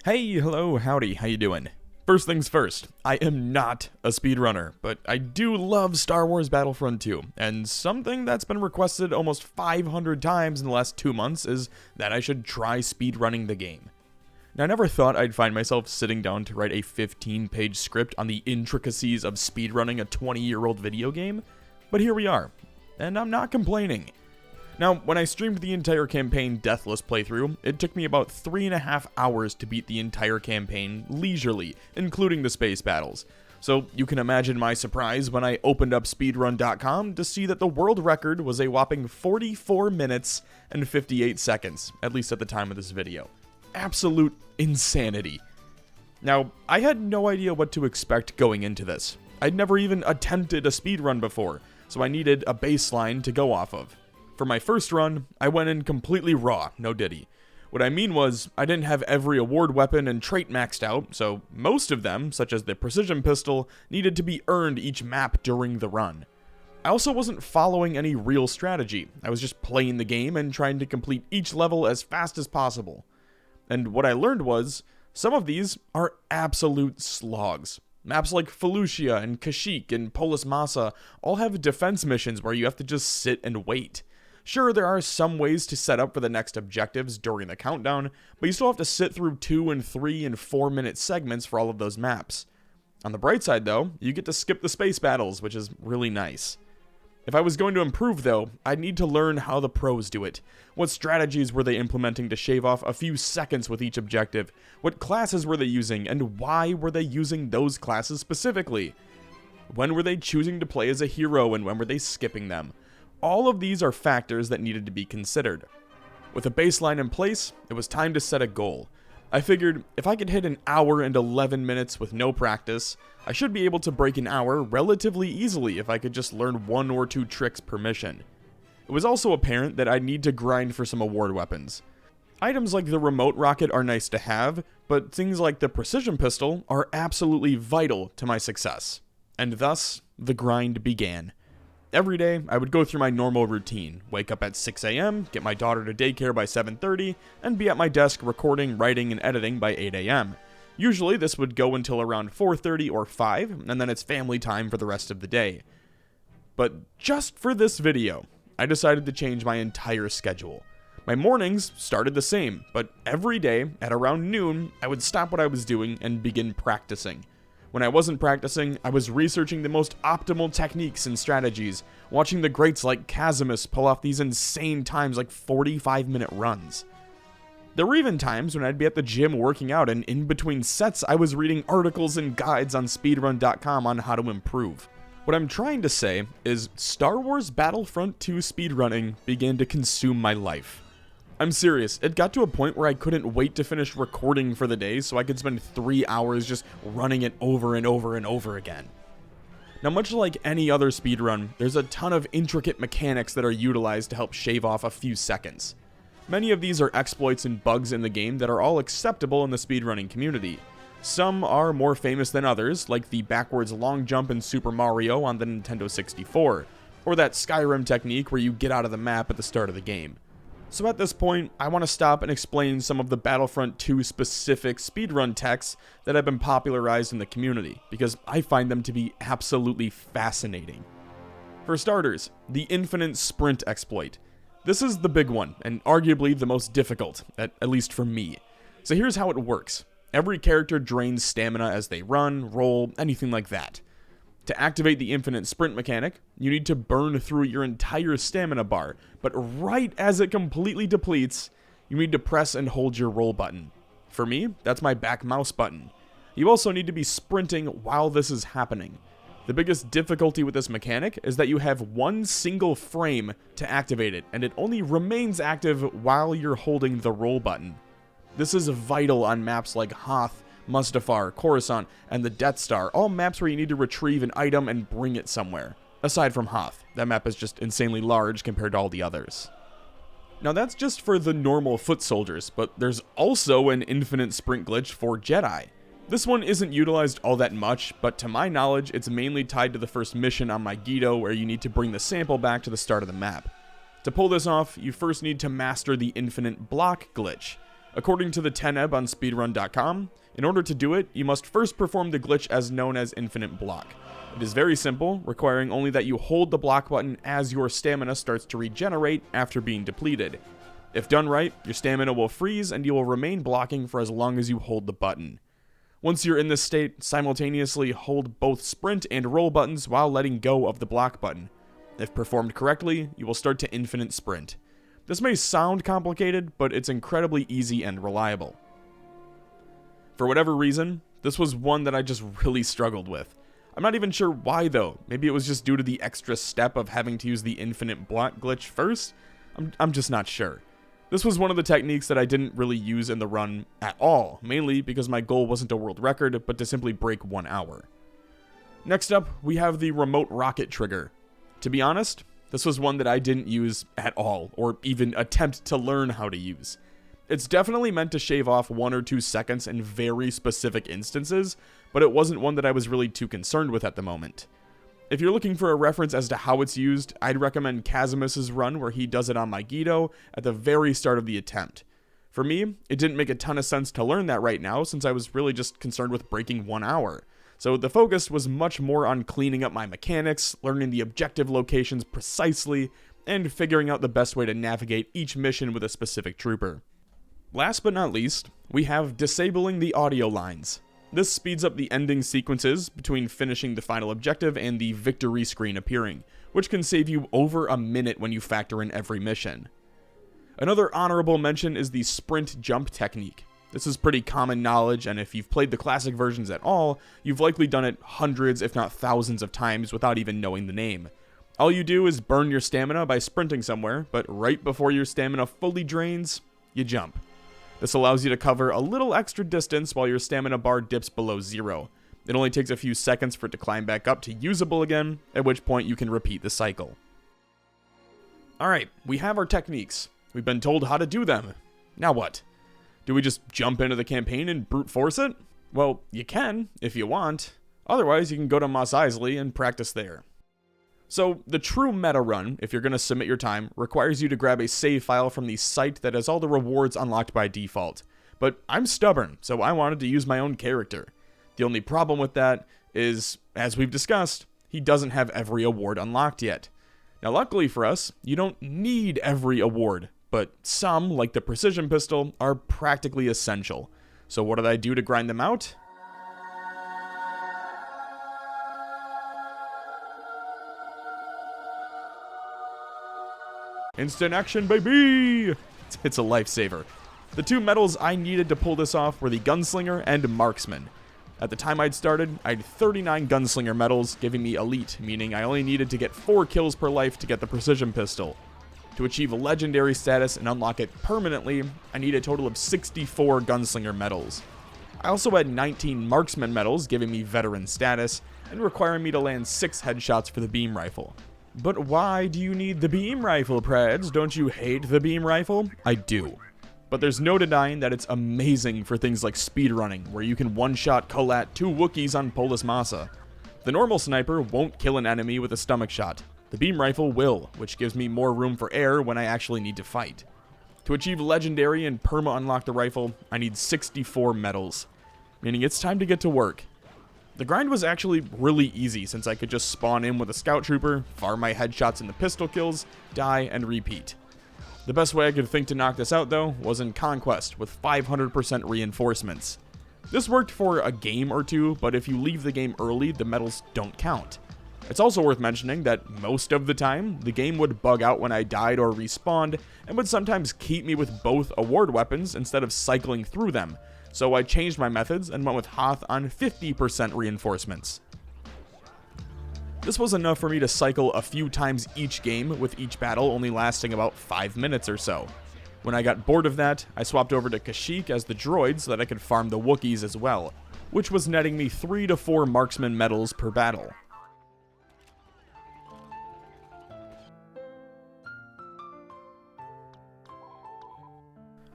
Hey, hello, howdy, how you doing? First things first, I am not a speedrunner, but I do love StarWars Battlefront 2, and something that's been requested almost 500 times in the last 2 months is that I should try speedrunning the game. Now, I never thought I'd find myself sitting down to write a 15-page script on the intricacies of speedrunning a 20-year-old video game, but here we are, and I'm not complaining. Now, when I streamed the entire campaign Deathless playthrough, it took me about 3.5 hours to beat the entire campaign leisurely, including the space battles. So you can imagine my surprise when I opened up Speedrun.com to see that the world record was a whopping 44 minutes and 58 seconds, at least at the time of this video. Absolute insanity. Now, I had no idea what to expect going into this. I'd never even attempted a speedrun before, so I needed a baseline to go off of. For my first run, I went in completely raw, no diddy. What I mean was, I didn't have every award weapon and trait maxed out, so most of them, such as the precision pistol, needed to be earned each map during the run. I also wasn't following any real strategy, I was just playing the game and trying to complete each level as fast as possible. And what I learned was, some of these are absolute slogs. Maps like Felucia and Kashyyyk and Polis Massa all have defense missions where you have to just sit and wait. Sure, there are some ways to set up for the next objectives during the countdown, but you still have to sit through 2 and 3 and 4 minute segments for all of those maps. On the bright side though, you get to skip the space battles, which is really nice. If I was going to improve though, I'd need to learn how the pros do it. What strategies were they implementing to shave off a few seconds with each objective? What classes were they using, and why were they using those classes specifically? When were they choosing to play as a hero, and when were they skipping them? All of these are factors that needed to be considered. With a baseline in place, it was time to set a goal. I figured if I could hit an hour and 11 minutes with no practice, I should be able to break an hour relatively easily if I could just learn 1 or 2 tricks per mission. It was also apparent that I'd need to grind for some award weapons. Items like the remote rocket are nice to have, but things like the precision pistol are absolutely vital to my success. And thus, the grind began. Every day, I would go through my normal routine, wake up at 6 a.m., get my daughter to daycare by 7:30, and be at my desk recording, writing, and editing by 8 a.m. Usually, this would go until around 4:30 or 5, and then it's family time for the rest of the day. But just for this video, I decided to change my entire schedule. My mornings started the same, but every day, at around noon, I would stop what I was doing and begin practicing. When I wasn't practicing, I was researching the most optimal techniques and strategies, watching the greats like Casimus pull off these insane times like 45-minute runs. There were even times when I'd be at the gym working out, and in between sets I was reading articles and guides on speedrun.com on how to improve. What I'm trying to say is Star Wars Battlefront 2 speedrunning began to consume my life. I'm serious, it got to a point where I couldn't wait to finish recording for the day so I could spend 3 hours just running it over and over and over again. Now, much like any other speedrun, there's a ton of intricate mechanics that are utilized to help shave off a few seconds. Many of these are exploits and bugs in the game that are all acceptable in the speedrunning community. Some are more famous than others, like the backwards long jump in Super Mario on the Nintendo 64, or that Skyrim technique where you get out of the map at the start of the game. So at this point, I want to stop and explain some of the Battlefront 2 specific speedrun techs that have been popularized in the community, because I find them to be absolutely fascinating. For starters, the infinite sprint exploit. This is the big one, and arguably the most difficult, at least for me. So here's how it works. Every character drains stamina as they run, roll, anything like that. To activate the infinite sprint mechanic, you need to burn through your entire stamina bar, but right as it completely depletes, you need to press and hold your roll button. For me, that's my back mouse button. You also need to be sprinting while this is happening. The biggest difficulty with this mechanic is that you have one single frame to activate it, and it only remains active while you're holding the roll button. This is vital on maps like Hoth, Mustafar, Coruscant, and the Death Star, all maps where you need to retrieve an item and bring it somewhere. Aside from Hoth, that map is just insanely large compared to all the others. Now that's just for the normal foot soldiers, but there's also an infinite sprint glitch for Jedi. This one isn't utilized all that much, but to my knowledge, it's mainly tied to the first mission on Megiddo where you need to bring the sample back to the start of the map. To pull this off, you first need to master the infinite block glitch. According to the 10eb on speedrun.com, in order to do it, you must first perform the glitch as known as infinite block. It is very simple, requiring only that you hold the block button as your stamina starts to regenerate after being depleted. If done right, your stamina will freeze and you will remain blocking for as long as you hold the button. Once you're in this state, simultaneously hold both sprint and roll buttons while letting go of the block button. If performed correctly, you will start to infinite sprint. This may sound complicated, but it's incredibly easy and reliable. For whatever reason, this was one that I just really struggled with. I'm not even sure why though. Maybe it was just due to the extra step of having to use the infinite block glitch first? I'm just not sure. This was one of the techniques that I didn't really use in the run at all, mainly because my goal wasn't a world record, but to simply break 1 hour. Next up, we have the remote rocket trigger. To be honest, this was one that I didn't use at all, or even attempt to learn how to use. It's definitely meant to shave off 1 or 2 seconds in very specific instances, but it wasn't one that I was really too concerned with at the moment. If you're looking for a reference as to how it's used, I'd recommend Casimus's run where he does it on Megiddo at the very start of the attempt. For me, it didn't make a ton of sense to learn that right now since I was really just concerned with breaking 1 hour. So the focus was much more on cleaning up my mechanics, learning the objective locations precisely, and figuring out the best way to navigate each mission with a specific trooper. Last but not least, we have disabling the audio lines. This speeds up the ending sequences between finishing the final objective and the victory screen appearing, which can save you over a minute when you factor in every mission. Another honorable mention is the sprint jump technique. This is pretty common knowledge, and if you've played the classic versions at all, you've likely done it hundreds if not thousands of times without even knowing the name. All you do is burn your stamina by sprinting somewhere, but right before your stamina fully drains, you jump. This allows you to cover a little extra distance while your stamina bar dips below 0. It only takes a few seconds for it to climb back up to usable again, at which point you can repeat the cycle. Alright, we have our techniques. We've been told how to do them. Now what? Do we just jump into the campaign and brute force it? Well, you can, if you want. Otherwise, you can go to Mos Eisley and practice there. So, the true meta run, if you're going to submit your time, requires you to grab a save file from the site that has all the rewards unlocked by default. But I'm stubborn, so I wanted to use my own character. The only problem with that is, as we've discussed, he doesn't have every award unlocked yet. Now luckily for us, you don't need every award, but some, like the precision pistol, are practically essential. So what did I do to grind them out? Instant action, baby! It's a lifesaver. The 2 medals I needed to pull this off were the Gunslinger and Marksman. At the time I'd started, I had 39 Gunslinger medals, giving me Elite, meaning I only needed to get 4 kills per life to get the precision pistol. To achieve a legendary status and unlock it permanently, I need a total of 64 Gunslinger medals. I also had 19 Marksman medals, giving me Veteran status, and requiring me to land 6 headshots for the beam rifle. But why do you need the beam rifle, Preds? Don't you hate the beam rifle? I do. But there's no denying that it's amazing for things like speedrunning, where you can one-shot collat 2 Wookiees on Polis Massa. The normal sniper won't kill an enemy with a stomach shot. The beam rifle will, which gives me more room for air when I actually need to fight. To achieve legendary and perma-unlock the rifle, I need 64 medals, meaning it's time to get to work. The grind was actually really easy since I could just spawn in with a scout trooper, farm my headshots into pistol kills, die, and repeat. The best way I could think to knock this out though was in Conquest with 500% reinforcements. This worked for a game or two, but if you leave the game early, the medals don't count. It's also worth mentioning that most of the time, the game would bug out when I died or respawned, and would sometimes keep me with both award weapons instead of cycling through them. So I changed my methods and went with Hoth on 50% reinforcements. This was enough for me to cycle a few times each game, with each battle only lasting about 5 minutes or so. When I got bored of that, I swapped over to Kashyyyk as the droid so that I could farm the Wookiees as well, which was netting me 3 to 4 marksman medals per battle.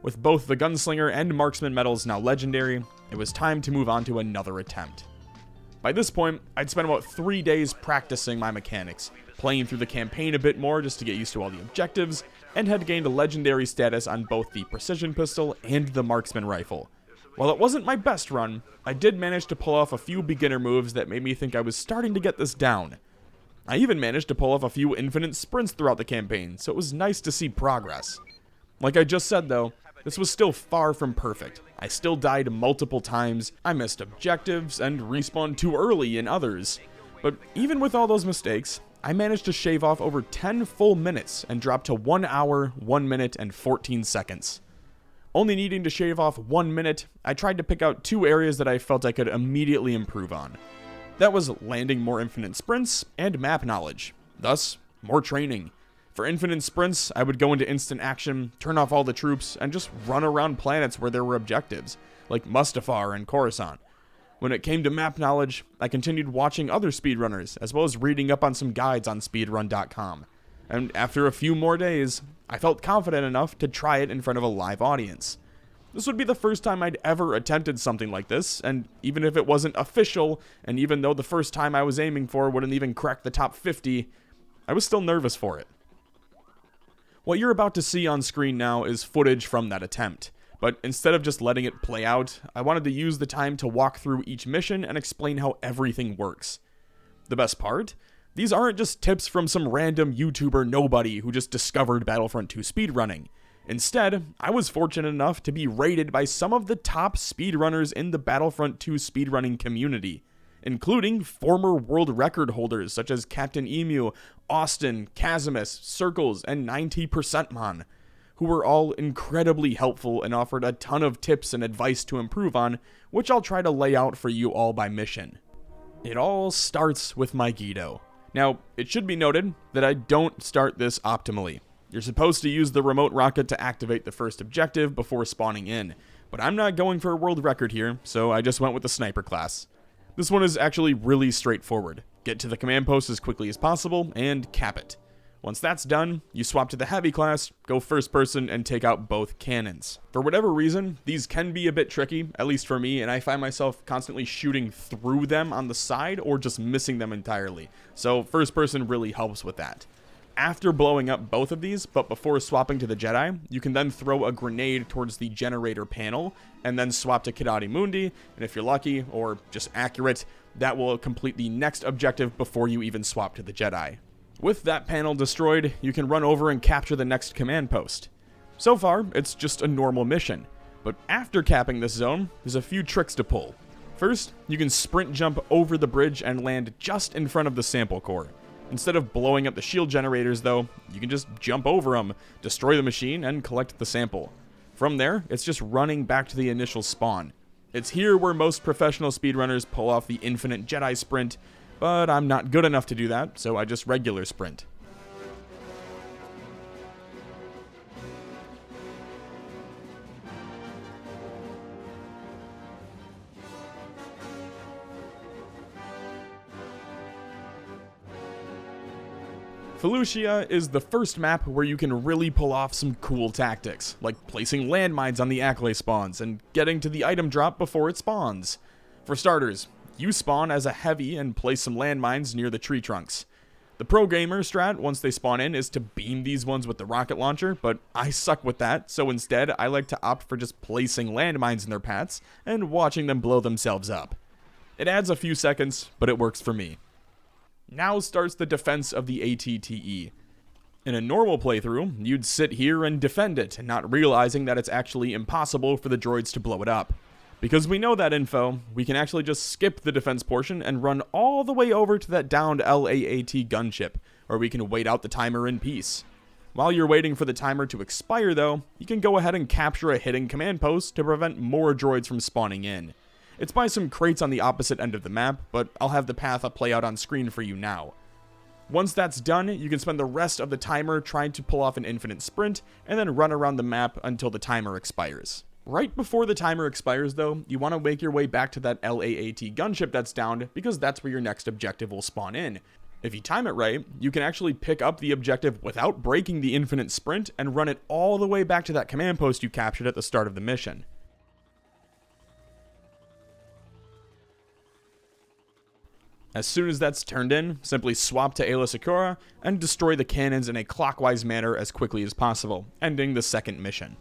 With both the Gunslinger and Marksman medals now legendary, it was time to move on to another attempt. By this point, I'd spent about 3 days practicing my mechanics, playing through the campaign a bit more just to get used to all the objectives, and had gained legendary status on both the precision pistol and the marksman rifle. While it wasn't my best run, I did manage to pull off a few beginner moves that made me think I was starting to get this down. I even managed to pull off a few infinite sprints throughout the campaign, so it was nice to see progress. Like I just said though, this was still far from perfect. I still died multiple times, I missed objectives, and respawned too early in others. But even with all those mistakes, I managed to shave off over 10 full minutes and drop to 1 hour, 1 minute, and 14 seconds. Only needing to shave off 1 minute, I tried to pick out 2 areas that I felt I could immediately improve on. That was landing more infinite sprints and map knowledge, thus more training. For infinite sprints, I would go into instant action, turn off all the troops, and just run around planets where there were objectives, like Mustafar and Coruscant. When it came to map knowledge, I continued watching other speedrunners, as well as reading up on some guides on speedrun.com. And after a few more days, I felt confident enough to try it in front of a live audience. This would be the first time I'd ever attempted something like this, and even if it wasn't official, and even though the first time I was aiming for wouldn't even crack the top 50, I was still nervous for it. What you're about to see on screen now is footage from that attempt, but instead of just letting it play out, I wanted to use the time to walk through each mission and explain how everything works. The best part? These aren't just tips from some random YouTuber nobody who just discovered Battlefront 2 speedrunning. Instead, I was fortunate enough to be rated by some of the top speedrunners in the Battlefront 2 speedrunning community, including former world record holders such as Captain Emu, Austin, Casimus, Circles, and 90% Mon, who were all incredibly helpful and offered a ton of tips and advice to improve on, which I'll try to lay out for you all by mission. It all starts with my Guido. Now, it should be noted that I don't start this optimally. You're supposed to use the remote rocket to activate the first objective before spawning in, but I'm not going for a world record here, so I just went with the sniper class. This one is actually really straightforward. Get to the command post as quickly as possible, and cap it. Once that's done, you swap to the heavy class, go first person, and take out both cannons. For whatever reason, these can be a bit tricky, at least for me, and I find myself constantly shooting through them on the side or just missing them entirely, so first person really helps with that. After blowing up both of these, but before swapping to the Jedi, you can then throw a grenade towards the generator panel, and then swap to Kidati Mundi, and if you're lucky, or just accurate, that will complete the next objective before you even swap to the Jedi. With that panel destroyed, you can run over and capture the next command post. So far, it's just a normal mission, but after capping this zone, there's a few tricks to pull. First, you can sprint jump over the bridge and land just in front of the sample core. Instead of blowing up the shield generators though, you can just jump over them, destroy the machine, and collect the sample. From there, it's just running back to the initial spawn. It's here where most professional speedrunners pull off the infinite Jedi sprint, but I'm not good enough to do that, so I just regular sprint. Felucia is the first map where you can really pull off some cool tactics, like placing landmines on the Accolade spawns and getting to the item drop before it spawns. For starters, you spawn as a heavy and place some landmines near the tree trunks. The pro gamer strat, once they spawn in, is to beam these ones with the rocket launcher, but I suck with that, so instead I like to opt for just placing landmines in their paths and watching them blow themselves up. It adds a few seconds, but it works for me. Now starts the defense of the ATTE. In a normal playthrough, you'd sit here and defend it, not realizing that it's actually impossible for the droids to blow it up. Because we know that info, we can actually just skip the defense portion and run all the way over to that downed LAAT gunship, where we can wait out the timer in peace. While you're waiting for the timer to expire though, you can go ahead and capture a hidden command post to prevent more droids from spawning in. It's by some crates on the opposite end of the map, but I'll have the path play out on screen for you now. Once that's done, you can spend the rest of the timer trying to pull off an infinite sprint, and then run around the map until the timer expires. Right before the timer expires though, you want to make your way back to that LAAT gunship that's downed, because that's where your next objective will spawn in. If you time it right, you can actually pick up the objective without breaking the infinite sprint, and run it all the way back to that command post you captured at the start of the mission. As soon as that's turned in, simply swap to Ayla Secura and destroy the cannons in a clockwise manner as quickly as possible, ending the second mission.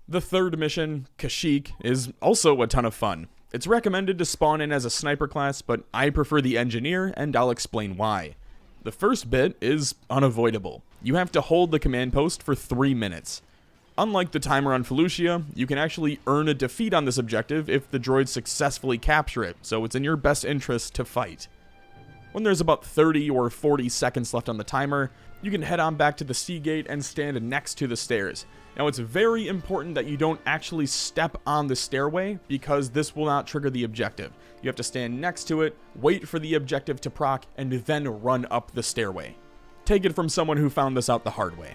The third mission, Kashyyyk, is also a ton of fun. It's recommended to spawn in as a sniper class, but I prefer the engineer, and I'll explain why. The first bit is unavoidable. You have to hold the command post for 3 minutes. Unlike the timer on Felucia, you can actually earn a defeat on this objective if the droids successfully capture it, so it's in your best interest to fight. When there's about 30 or 40 seconds left on the timer, you can head on back to the sea gate and stand next to the stairs. Now, it's very important that you don't actually step on the stairway, because this will not trigger the objective. You have to stand next to it, wait for the objective to proc, and then run up the stairway. Take it from someone who found this out the hard way.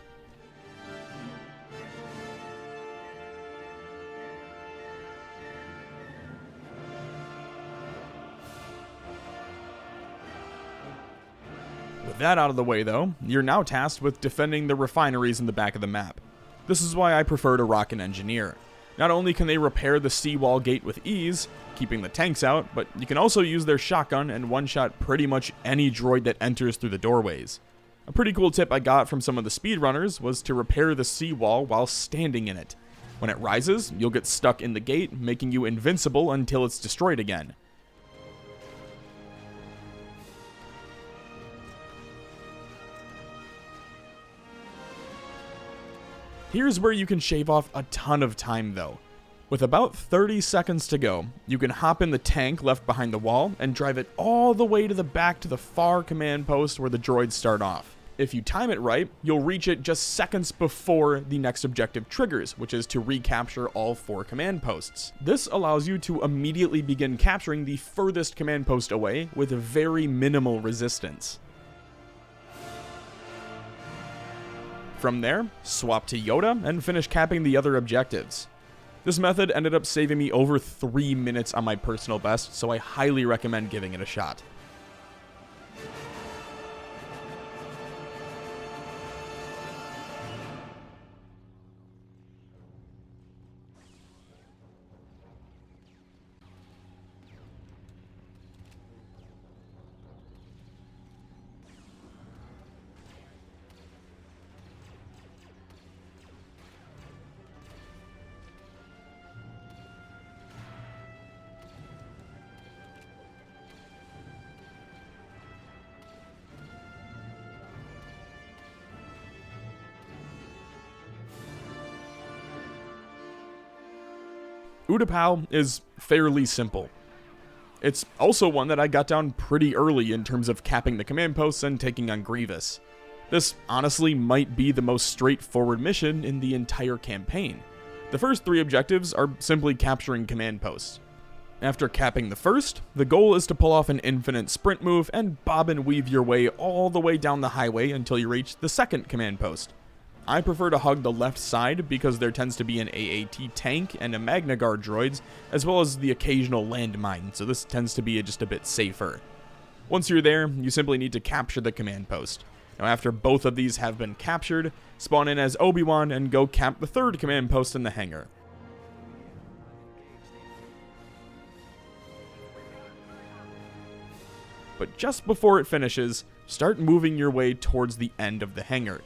With that out of the way though, you're now tasked with defending the refineries in the back of the map. This is why I prefer to rock an engineer. Not only can they repair the seawall gate with ease, keeping the tanks out, but you can also use their shotgun and one-shot pretty much any droid that enters through the doorways. A pretty cool tip I got from some of the speedrunners was to repair the seawall while standing in it. When it rises, you'll get stuck in the gate, making you invincible until it's destroyed again. Here's where you can shave off a ton of time though. With about 30 seconds to go, you can hop in the tank left behind the wall and drive it all the way to the back to the far command post where the droids start off. If you time it right, you'll reach it just seconds before the next objective triggers, which is to recapture all 4 command posts. This allows you to immediately begin capturing the furthest command post away with very minimal resistance. From there, swap to Yoda and finish capping the other objectives. This method ended up saving me over 3 minutes on my personal best, so I highly recommend giving it a shot. Utapau is fairly simple. It's also one that I got down pretty early in terms of capping the command posts and taking on Grievous. This honestly might be the most straightforward mission in the entire campaign. The first 3 objectives are simply capturing command posts. After capping the first, the goal is to pull off an infinite sprint move and bob and weave your way all the way down the highway until you reach the second command post. I prefer to hug the left side because there tends to be an AAT tank and a Magna Guard droids, as well as the occasional landmine, so this tends to be just a bit safer. Once you're there, you simply need to capture the command post. Now after both of these have been captured, spawn in as Obi-Wan and go cap the third command post in the hangar. But just before it finishes, start moving your way towards the end of the hangar.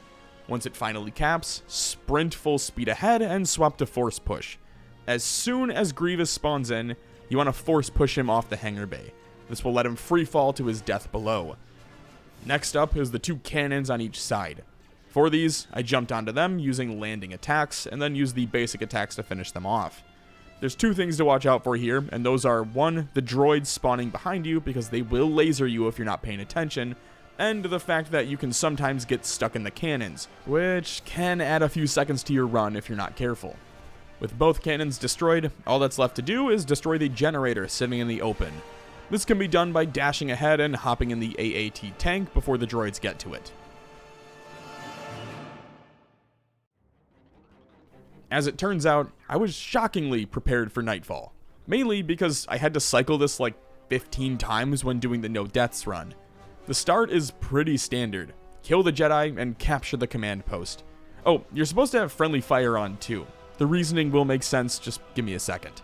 Once it finally caps, sprint full speed ahead and swap to force push. As soon as Grievous spawns in, you want to force push him off the hangar bay. This will let him free fall to his death below. Next up is the 2 cannons on each side. For these, I jumped onto them using landing attacks, and then used the basic attacks to finish them off. There's 2 things to watch out for here, and those are 1, the droids spawning behind you because they will laser you if you're not paying attention, and the fact that you can sometimes get stuck in the cannons, which can add a few seconds to your run if you're not careful. With both cannons destroyed, all that's left to do is destroy the generator sitting in the open. This can be done by dashing ahead and hopping in the AAT tank before the droids get to it. As it turns out, I was shockingly prepared for Nightfall, mainly because I had to cycle this like 15 times when doing the no deaths run. The start is pretty standard. Kill the Jedi and capture the command post. Oh, you're supposed to have friendly fire on too. The reasoning will make sense, just give me a second.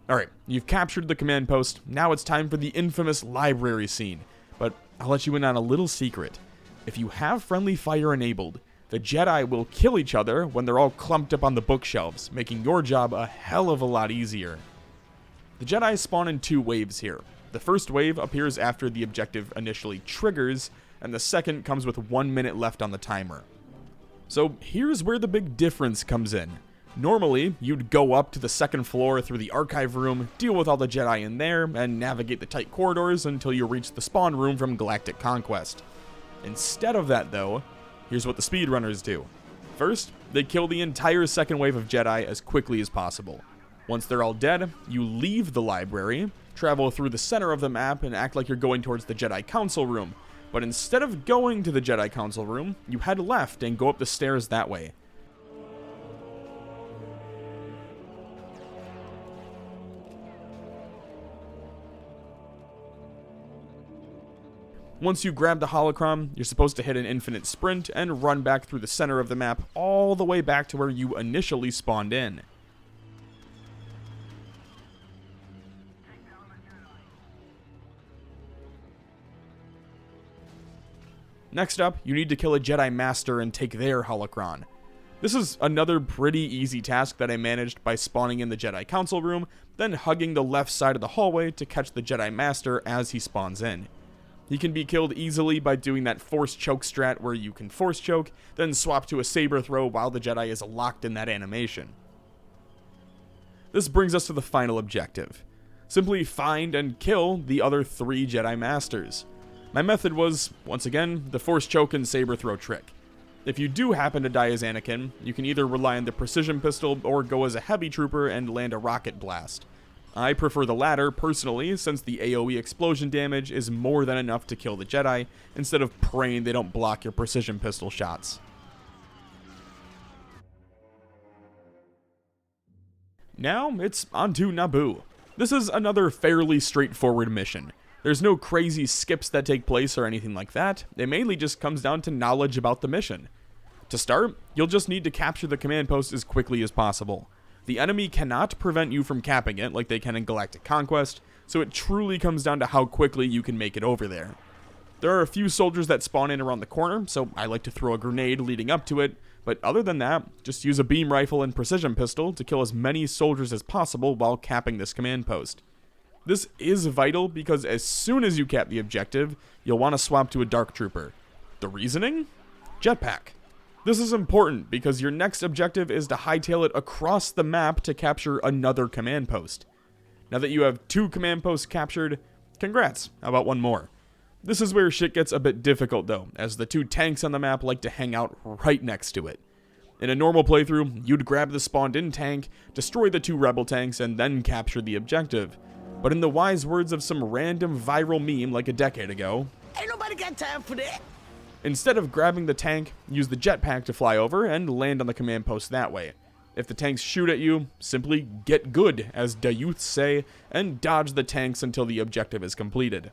Alright, you've captured the command post, now it's time for the infamous library scene. But I'll let you in on a little secret. If you have friendly fire enabled, the Jedi will kill each other when they're all clumped up on the bookshelves, making your job a hell of a lot easier. The Jedi spawn in 2 waves here. The first wave appears after the objective initially triggers, and the second comes with 1 minute left on the timer. So here's where the big difference comes in. Normally, you'd go up to the 2nd floor through the archive room, deal with all the Jedi in there, and navigate the tight corridors until you reach the spawn room from Galactic Conquest. Instead of that though, here's what the speedrunners do. First, they kill the entire second wave of Jedi as quickly as possible. Once they're all dead, you leave the library, travel through the center of the map, and act like you're going towards the Jedi Council room. But instead of going to the Jedi Council room, you head left and go up the stairs that way. Once you grab the holocron, you're supposed to hit an infinite sprint and run back through the center of the map all the way back to where you initially spawned in. Next up, you need to kill a Jedi Master and take their holocron. This is another pretty easy task that I managed by spawning in the Jedi Council room, then hugging the left side of the hallway to catch the Jedi Master as he spawns in. He can be killed easily by doing that force choke strat where you can force choke, then swap to a saber throw while the Jedi is locked in that animation. This brings us to the final objective. Simply find and kill the other 3 Jedi Masters. My method was, once again, the force choke and saber throw trick. If you do happen to die as Anakin, you can either rely on the precision pistol or go as a heavy trooper and land a rocket blast. I prefer the latter, personally, since the AoE explosion damage is more than enough to kill the Jedi, instead of praying they don't block your precision pistol shots. Now, it's onto Naboo. This is another fairly straightforward mission. There's no crazy skips that take place or anything like that, it mainly just comes down to knowledge about the mission. To start, you'll just need to capture the command post as quickly as possible. The enemy cannot prevent you from capping it like they can in Galactic Conquest, so it truly comes down to how quickly you can make it over there. There are a few soldiers that spawn in around the corner, so I like to throw a grenade leading up to it, but other than that, just use a beam rifle and precision pistol to kill as many soldiers as possible while capping this command post. This is vital because as soon as you cap the objective, you'll want to swap to a Dark Trooper. The reasoning? Jetpack. This is important because your next objective is to hightail it across the map to capture another command post. Now that you have 2 command posts captured, congrats, how about 1 more? This is where shit gets a bit difficult though, as the 2 tanks on the map like to hang out right next to it. In a normal playthrough, you'd grab the spawned in tank, destroy the 2 rebel tanks, and then capture the objective. But in the wise words of some random viral meme like a decade ago, ain't nobody got time for that. Instead of grabbing the tank, use the jetpack to fly over and land on the command post that way. If the tanks shoot at you, simply get good, as the youths say, and dodge the tanks until the objective is completed.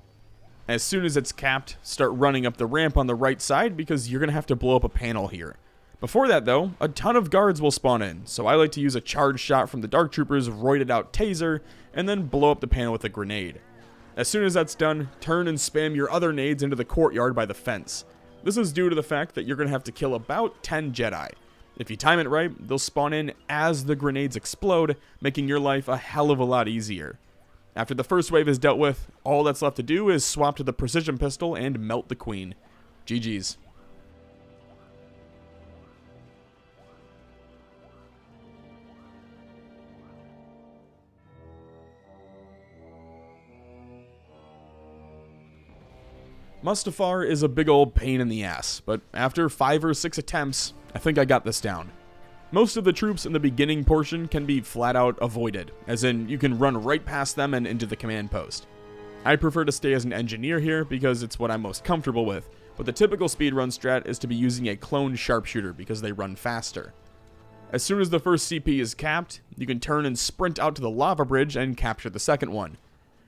As soon as it's capped, start running up the ramp on the right side because you're going to have to blow up a panel here. Before that though, a ton of guards will spawn in, so I like to use a charge shot from the Dark Trooper's roided out taser, and then blow up the panel with a grenade. As soon as that's done, turn and spam your other nades into the courtyard by the fence. This is due to the fact that you're going to have to kill about 10 Jedi. If you time it right, they'll spawn in as the grenades explode, making your life a hell of a lot easier. After the first wave is dealt with, all that's left to do is swap to the precision pistol and melt the queen. GG's. Mustafar is a big old pain in the ass, but after 5 or 6 attempts, I think I got this down. Most of the troops in the beginning portion can be flat out avoided, as in you can run right past them and into the command post. I prefer to stay as an engineer here because it's what I'm most comfortable with, but the typical speedrun strat is to be using a clone sharpshooter because they run faster. As soon as the first CP is capped, you can turn and sprint out to the lava bridge and capture the second one.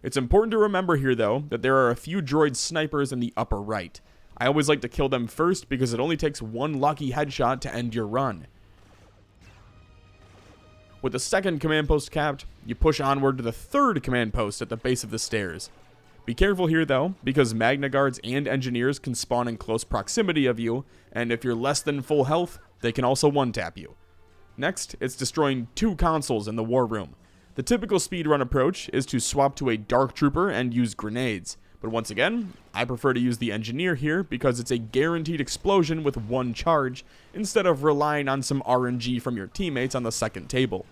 It's important to remember here though that there are a few droid snipers in the upper right. I always like to kill them first because it only takes one lucky headshot to end your run. With the second command post capped, you push onward to the third command post at the base of the stairs. Be careful here though, because Magna Guards and Engineers can spawn in close proximity of you, and if you're less than full health, they can also one-tap you. Next, it's destroying 2 consoles in the war room. The typical speedrun approach is to swap to a Dark Trooper and use grenades, but once again, I prefer to use the Engineer here because it's a guaranteed explosion with 1 charge, instead of relying on some RNG from your teammates on the second table.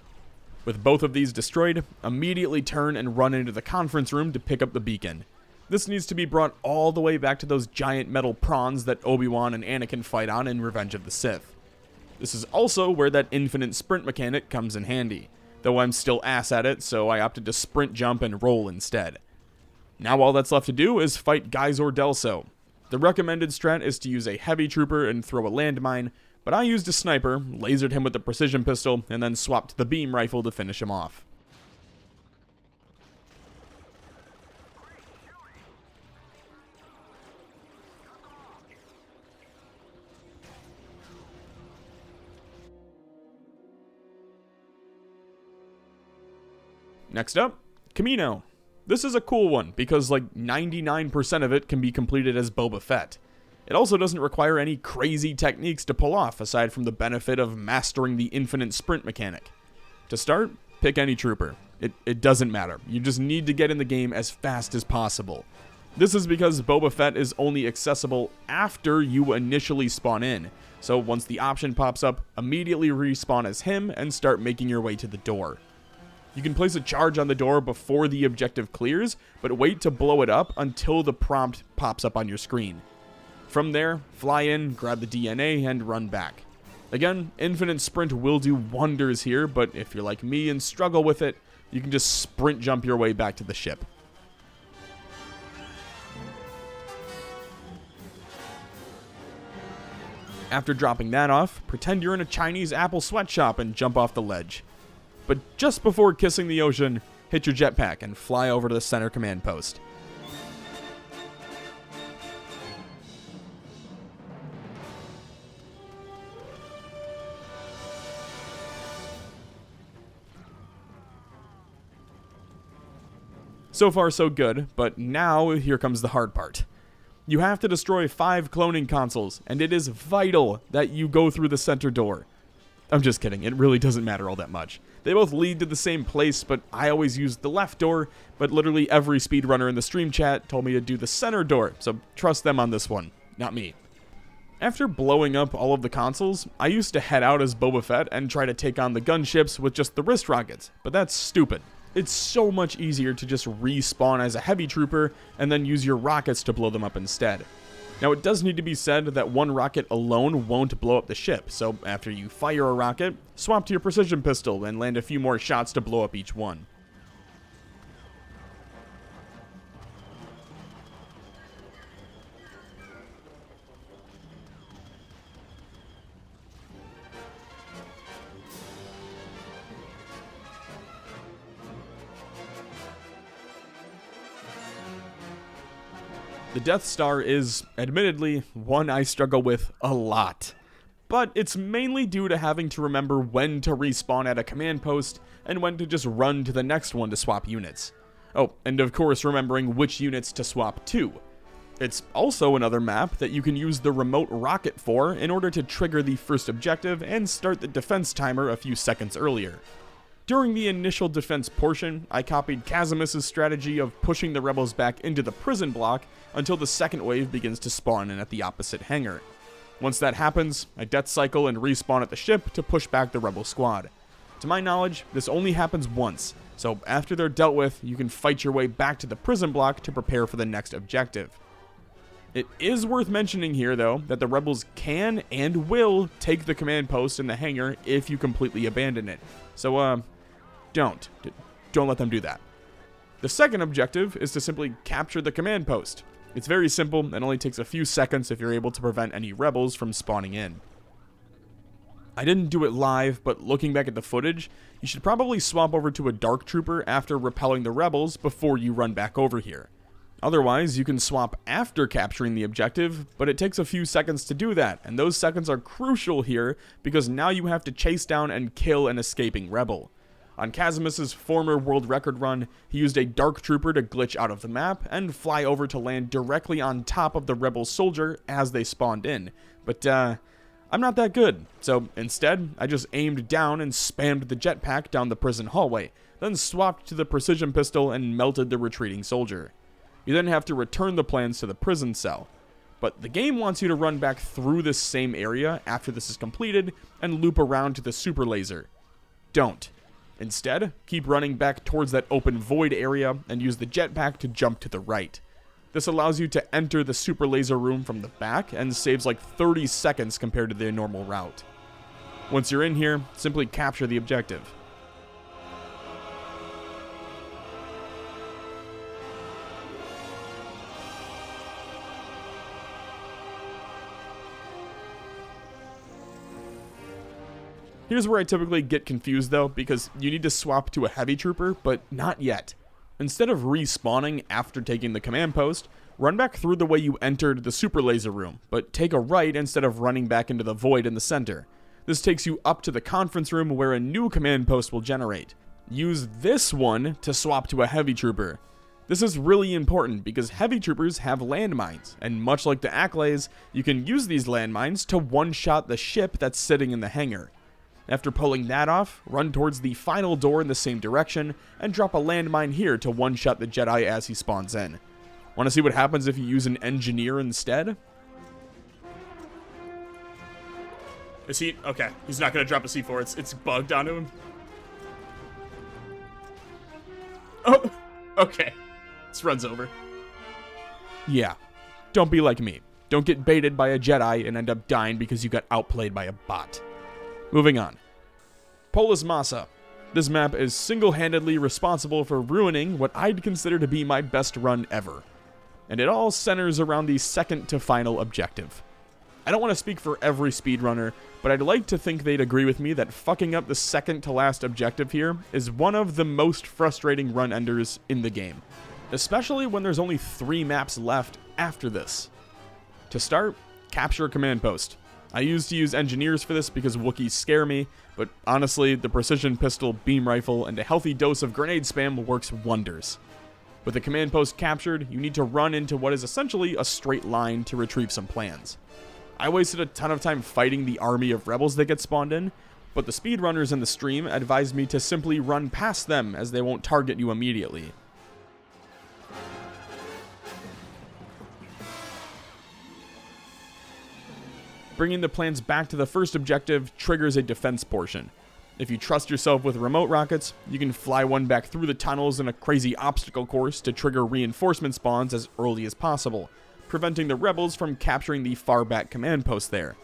With both of these destroyed, immediately turn and run into the conference room to pick up the beacon. This needs to be brought all the way back to those giant metal prawns that Obi-Wan and Anakin fight on in Revenge of the Sith. This is also where that infinite sprint mechanic comes in handy, though I'm still ass at it, so I opted to sprint jump and roll instead. Now all that's left to do is fight Geyser Delso. The recommended strat is to use a heavy trooper and throw a landmine, but I used a sniper, lasered him with the precision pistol, and then swapped to the beam rifle to finish him off. Next up, Camino. This is a cool one because like 99% of it can be completed as Boba Fett. It also doesn't require any crazy techniques to pull off aside from the benefit of mastering the infinite sprint mechanic. To start, pick any trooper. It doesn't matter. You just need to get in the game as fast as possible. This is because Boba Fett is only accessible after you initially spawn in, so once the option pops up, immediately respawn as him and start making your way to the door. You can place a charge on the door before the objective clears, but wait to blow it up until the prompt pops up on your screen. From there, fly in, grab the DNA, and run back. Again, infinite sprint will do wonders here, but if you're like me and struggle with it, you can just sprint jump your way back to the ship. After dropping that off, pretend you're in a Chinese apple sweatshop and jump off the ledge. But just before kissing the ocean, hit your jetpack and fly over to the center command post. So far so good, but now here comes the hard part. You have to destroy 5 cloning consoles, and it is vital that you go through the center door. I'm just kidding, it really doesn't matter all that much. They both lead to the same place, but I always used the left door, but literally every speedrunner in the stream chat told me to do the center door, so trust them on this one, not me. After blowing up all of the consoles, I used to head out as Boba Fett and try to take on the gunships with just the wrist rockets, but that's stupid. It's so much easier to just respawn as a heavy trooper and then use your rockets to blow them up instead. Now it does need to be said that one rocket alone won't blow up the ship, so after you fire a rocket, swap to your precision pistol and land a few more shots to blow up each one. The Death Star is, admittedly, one I struggle with a lot. But it's mainly due to having to remember when to respawn at a command post and when to just run to the next one to swap units. Oh, and of course remembering which units to swap to. It's also another map that you can use the remote rocket for in order to trigger the first objective and start the defense timer a few seconds earlier. During the initial defense portion, I copied Casimus's strategy of pushing the rebels back into the prison block until the second wave begins to spawn in at the opposite hangar. Once that happens, I death cycle and respawn at the ship to push back the rebel squad. To my knowledge, this only happens once, so after they're dealt with, you can fight your way back to the prison block to prepare for the next objective. It is worth mentioning here, though, that the rebels can and will take the command post in the hangar if you completely abandon it. So, don't let them do that. The second objective is to simply capture the command post. It's very simple and only takes a few seconds if you're able to prevent any rebels from spawning in. I didn't do it live, but looking back at the footage, you should probably swap over to a Dark Trooper after repelling the rebels before you run back over here. Otherwise, you can swap after capturing the objective, but it takes a few seconds to do that, and those seconds are crucial here because now you have to chase down and kill an escaping rebel. On Casimus's former world record run, he used a Dark Trooper to glitch out of the map and fly over to land directly on top of the rebel soldier as they spawned in, but I'm not that good, so instead, I just aimed down and spammed the jetpack down the prison hallway, then swapped to the precision pistol and melted the retreating soldier. You then have to return the plans to the prison cell. But the game wants you to run back through this same area after this is completed and loop around to the super laser. Don't. Instead, keep running back towards that open void area and use the jetpack to jump to the right. This allows you to enter the super laser room from the back and saves like 30 seconds compared to the normal route. Once you're in here, simply capture the objective. Here's where I typically get confused though, because you need to swap to a heavy trooper, but not yet. Instead of respawning after taking the command post, run back through the way you entered the super laser room, but take a right instead of running back into the void in the center. This takes you up to the conference room where a new command post will generate. Use this one to swap to a heavy trooper. This is really important because heavy troopers have landmines, and much like the Acklays, you can use these landmines to one-shot the ship that's sitting in the hangar. After pulling that off, run towards the final door in the same direction, and drop a landmine here to one-shot the Jedi as he spawns in. Want to see what happens if you use an engineer instead? Is he? Okay, he's not going to drop a C4. It's bugged onto him. Oh, okay. This runs over. Yeah, don't be like me. Don't get baited by a Jedi and end up dying because you got outplayed by a bot. Moving on. Polis Massa. This map is single-handedly responsible for ruining what I'd consider to be my best run ever. And it all centers around the second to final objective. I don't want to speak for every speedrunner, but I'd like to think they'd agree with me that fucking up the second to last objective here is one of the most frustrating run enders in the game. Especially when there's only 3 maps left after this. To start, capture a command post. I used to use engineers for this because Wookiees scare me, but honestly, the precision pistol, beam rifle, and a healthy dose of grenade spam works wonders. With the command post captured, you need to run into what is essentially a straight line to retrieve some plans. I wasted a ton of time fighting the army of rebels that get spawned in, but the speedrunners in the stream advised me to simply run past them as they won't target you immediately. Bringing the plans back to the first objective triggers a defense portion. If you trust yourself with remote rockets, you can fly one back through the tunnels in a crazy obstacle course to trigger reinforcement spawns as early as possible, preventing the rebels from capturing the far back command post there.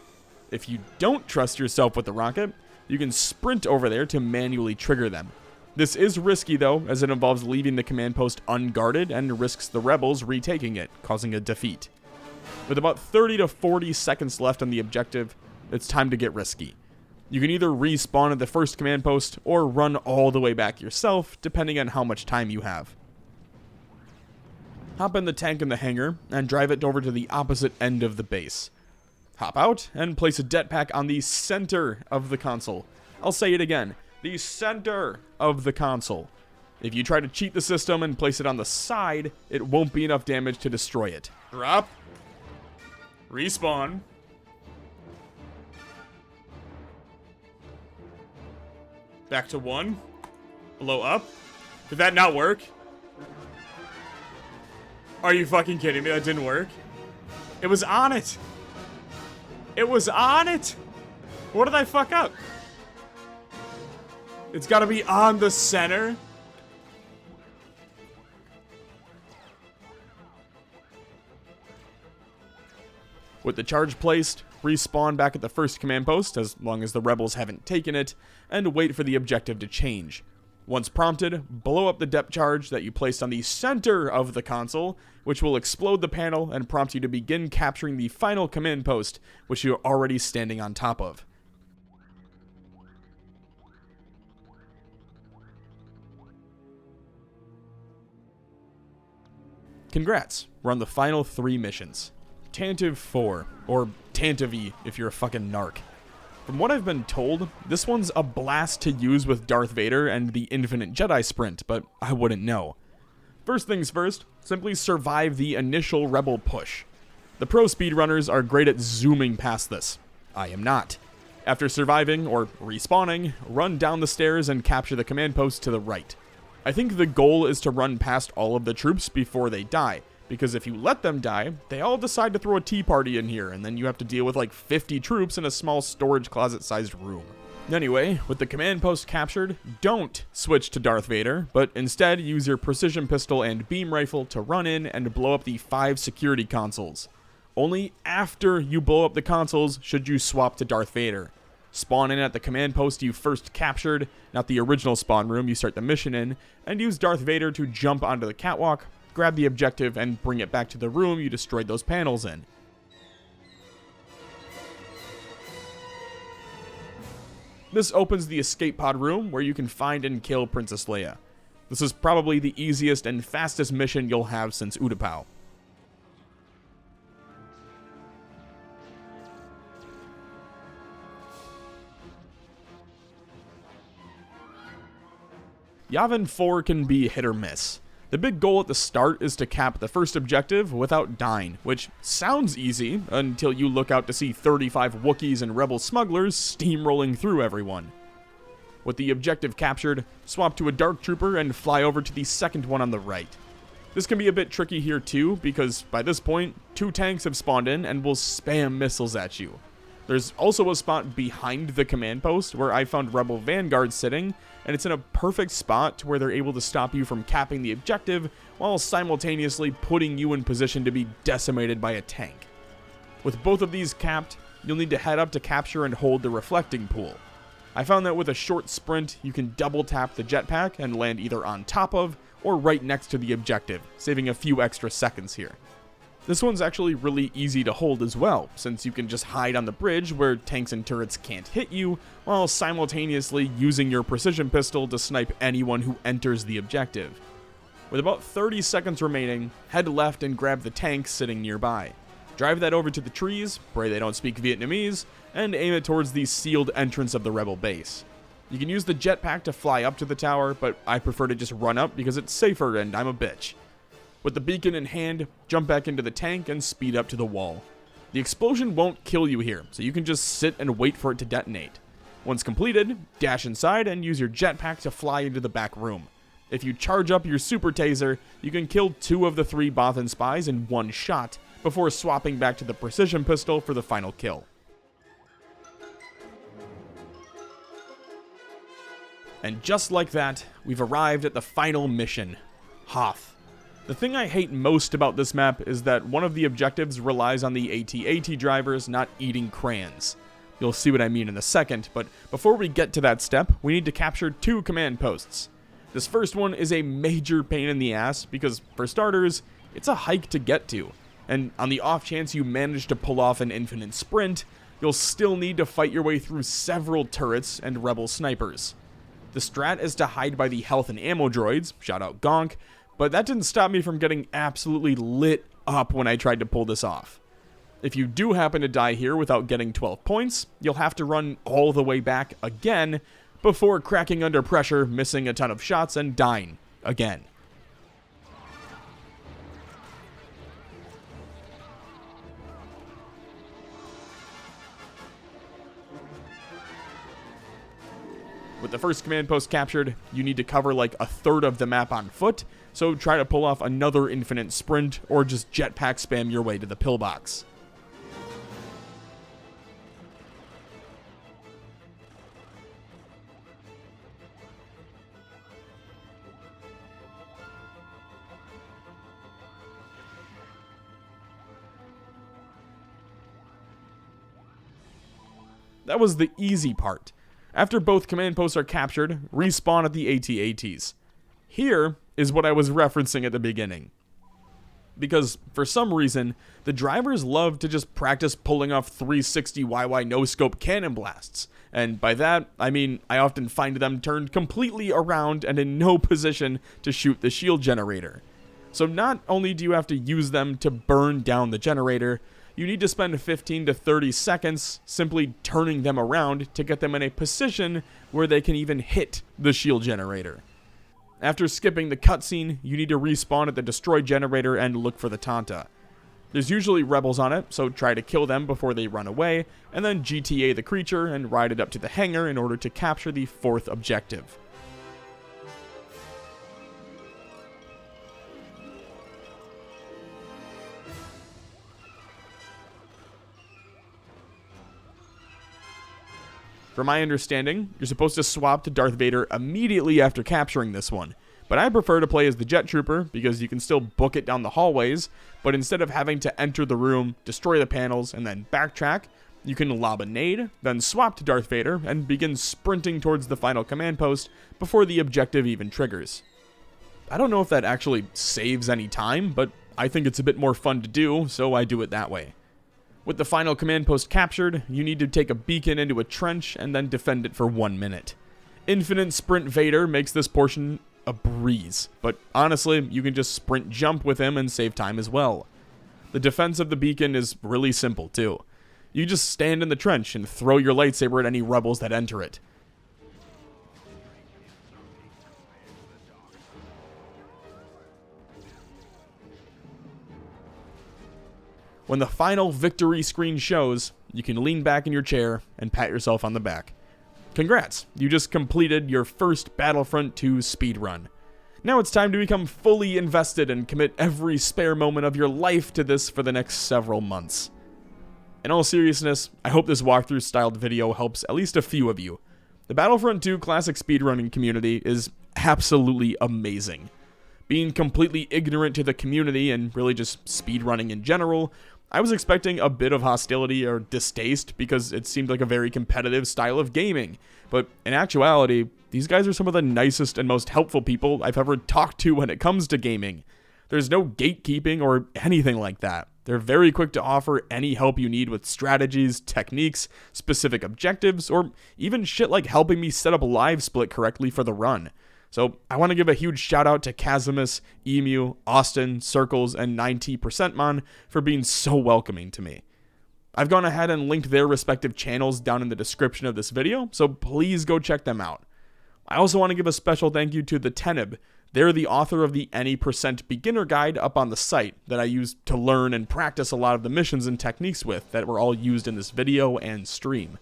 If you don't trust yourself with the rocket, you can sprint over there to manually trigger them. This is risky though, as it involves leaving the command post unguarded and risks the rebels retaking it, causing a defeat. With about 30 to 40 seconds left on the objective, it's time to get risky. You can either respawn at the first command post or run all the way back yourself, depending on how much time you have. Hop in the tank in the hangar and drive it over to the opposite end of the base. Hop out and place a jetpack on the center of the console. I'll say it again, the center of the console. If you try to cheat the system and place it on the side, it won't be enough damage to destroy it. Drop. Respawn. Back to 1. Blow up. Did that not work? Are you fucking kidding me? That didn't work. It was on it. It was on it. What did I fuck up? It's gotta be on the center. With the charge placed, respawn back at the first command post as long as the rebels haven't taken it, and wait for the objective to change. Once prompted, blow up the depth charge that you placed on the center of the console, which will explode the panel and prompt you to begin capturing the final command post, which you're already standing on top of. Congrats, we're on the final 3 missions. Tantive 4, or Tantive if you're a fucking narc. From what I've been told, this one's a blast to use with Darth Vader and the Infinite Jedi Sprint, but I wouldn't know. First things first, simply survive the initial rebel push. The pro speedrunners are great at zooming past this. I am not. After surviving, or respawning, run down the stairs and capture the command post to the right. I think the goal is to run past all of the troops before they die, because if you let them die, they all decide to throw a tea party in here, and then you have to deal with like 50 troops in a small storage closet-sized room. Anyway, with the command post captured, don't switch to Darth Vader, but instead use your precision pistol and beam rifle to run in and blow up the 5 security consoles. Only after you blow up the consoles should you swap to Darth Vader. Spawn in at the command post you first captured, not the original spawn room you start the mission in, and use Darth Vader to jump onto the catwalk, grab the objective, and bring it back to the room you destroyed those panels in. This opens the escape pod room where you can find and kill Princess Leia. This is probably the easiest and fastest mission you'll have since Utapau. Yavin 4 can be hit or miss. The big goal at the start is to cap the first objective without dying, which sounds easy until you look out to see 35 Wookiees and rebel smugglers steamrolling through everyone. With the objective captured, swap to a Dark Trooper and fly over to the second one on the right. This can be a bit tricky here too, because by this point, 2 tanks have spawned in and will spam missiles at you. There's also a spot behind the command post where I found rebel vanguards sitting, and it's in a perfect spot to where they're able to stop you from capping the objective while simultaneously putting you in position to be decimated by a tank. With both of these capped, you'll need to head up to capture and hold the reflecting pool. I found that with a short sprint, you can double tap the jetpack and land either on top of or right next to the objective, saving a few extra seconds here. This one's actually really easy to hold as well, since you can just hide on the bridge where tanks and turrets can't hit you, while simultaneously using your precision pistol to snipe anyone who enters the objective. With about 30 seconds remaining, head left and grab the tank sitting nearby. Drive that over to the trees, pray they don't speak Vietnamese, and aim it towards the sealed entrance of the rebel base. You can use the jetpack to fly up to the tower, but I prefer to just run up because it's safer and I'm a bitch. With the beacon in hand, jump back into the tank and speed up to the wall. The explosion won't kill you here, so you can just sit and wait for it to detonate. Once completed, dash inside and use your jetpack to fly into the back room. If you charge up your super taser, you can kill 2 of the 3 Bothan spies in one shot, before swapping back to the precision pistol for the final kill. And just like that, we've arrived at the final mission, Hoth. The thing I hate most about this map is that one of the objectives relies on the AT-AT drivers not eating crayons. You'll see what I mean in a second, but before we get to that step, we need to capture 2 command posts. This first one is a major pain in the ass because, for starters, it's a hike to get to, and on the off chance you manage to pull off an infinite sprint, you'll still need to fight your way through several turrets and rebel snipers. The strat is to hide by the health and ammo droids, shout out Gonk, but that didn't stop me from getting absolutely lit up when I tried to pull this off. If you do happen to die here without getting 12 points, you'll have to run all the way back again before cracking under pressure, missing a ton of shots, and dying again. With the first command post captured, you need to cover like a third of the map on foot, so try to pull off another infinite sprint or just jetpack spam your way to the pillbox. That was the easy part. After both command posts are captured, respawn at the AT-ATs. Here is what I was referencing at the beginning. Because, for some reason, the drivers love to just practice pulling off 360 YY no-scope cannon blasts. And by that, I mean I often find them turned completely around and in no position to shoot the shield generator. So not only do you have to use them to burn down the generator, you need to spend 15 to 30 seconds simply turning them around to get them in a position where they can even hit the shield generator. After skipping the cutscene, you need to respawn at the destroyed generator and look for the Tanta. There's usually rebels on it, so try to kill them before they run away, and then GTA the creature and ride it up to the hangar in order to capture the 4th objective. From my understanding, you're supposed to swap to Darth Vader immediately after capturing this one, but I prefer to play as the Jet Trooper because you can still book it down the hallways, but instead of having to enter the room, destroy the panels, and then backtrack, you can lob a nade, then swap to Darth Vader, and begin sprinting towards the final command post before the objective even triggers. I don't know if that actually saves any time, but I think it's a bit more fun to do, so I do it that way. With the final command post captured, you need to take a beacon into a trench and then defend it for 1 minute. Infinite Sprint Vader makes this portion a breeze, but honestly, you can just sprint jump with him and save time as well. The defense of the beacon is really simple too. You just stand in the trench and throw your lightsaber at any rebels that enter it. When the final victory screen shows, you can lean back in your chair and pat yourself on the back. Congrats, you just completed your first Battlefront 2 speedrun. Now it's time to become fully invested and commit every spare moment of your life to this for the next several months. In all seriousness, I hope this walkthrough styled video helps at least a few of you. The Battlefront 2 classic speedrunning community is absolutely amazing. Being completely ignorant to the community and really just speedrunning in general, I was expecting a bit of hostility or distaste because it seemed like a very competitive style of gaming, but in actuality, these guys are some of the nicest and most helpful people I've ever talked to when it comes to gaming. There's no gatekeeping or anything like that. They're very quick to offer any help you need with strategies, techniques, specific objectives, or even shit like helping me set up a live split correctly for the run. So I want to give a huge shout out to Casimus, Emu, Austin, Circles, and 90%mon for being so welcoming to me. I've gone ahead and linked their respective channels down in the description of this video, so please go check them out. I also want to give a special thank you to the Teneb. They're the author of the Any Percent Beginner Guide up on the site that I used to learn and practice a lot of the missions and techniques with that were all used in this video and stream.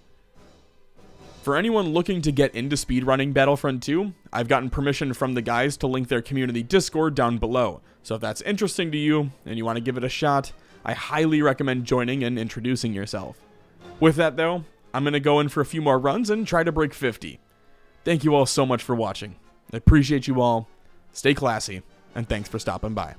For anyone looking to get into speedrunning Battlefront 2, I've gotten permission from the guys to link their community Discord down below, so if that's interesting to you and you want to give it a shot, I highly recommend joining and introducing yourself. With that though, I'm going to go in for a few more runs and try to break 50. Thank you all so much for watching. I appreciate you all, stay classy, and thanks for stopping by.